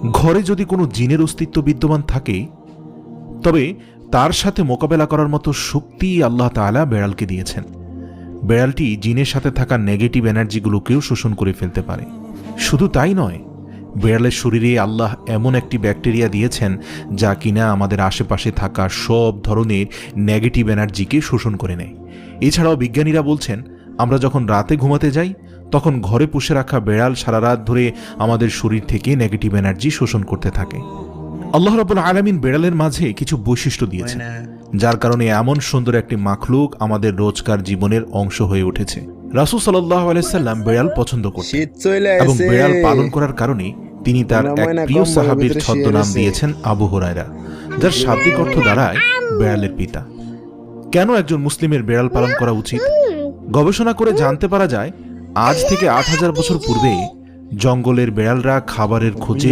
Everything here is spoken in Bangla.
ঘরে যদি কোনো জিনের অস্তিত্ব বিদ্যমান থাকে তবে তার সাথে মোকাবেলা করার মতো শক্তি আল্লাহ তাআলা বেড়ালকে দিয়েছেন। বেড়ালটি জিনের সাথে থাকা নেগেটিভ এনার্জিগুলোকেও শোষণ করে ফেলতে পারে। শুধু তাই নয়, বেড়ালের শরীরে আল্লাহ এমন একটি ব্যাকটেরিয়া দিয়েছেন যা কিনা আমাদের আশেপাশে থাকা সব ধরনের নেগেটিভ এনার্জিকে শোষণ করে নেয়। এছাড়াও বিজ্ঞানীরা বলছেন, আমরা যখন রাতে ঘুমাতে যাই তখন ঘরে পুষে রাখা বেড়াল সারা রাত ধরে আমাদের শরীর থেকে নেগেটিভ এনার্জি শোষণ করতে থাকে। আল্লাহ রাব্বুল আলামিন বেড়ালের মাঝে কিছু বৈশিষ্ট্য দিয়েছেন যার কারণে এমন সুন্দর একটি মাখলুক আমাদের রোজকার জীবনের অংশ হয়ে উঠেছে। রাসূল সাল্লাল্লাহু আলাইহি সাল্লাম বেড়াল পছন্দ করতেন এবং বেড়াল পালন করার কারণে তিনি তার এক প্রিয় সাহাবীর ছদ্মনাম দিয়েছেন আবু হুরায়রা, যার শাব্দিক অর্থ দাঁড়ায় বেড়ালের পিতা। কেন একজন মুসলিমের বেড়াল পালন করা উচিত? গবেষণা করে জানতে পারা যায়, আজ থেকে ৮,০০০ বছর পূর্বে জঙ্গলের বেড়ালরা খাবারের খোঁজে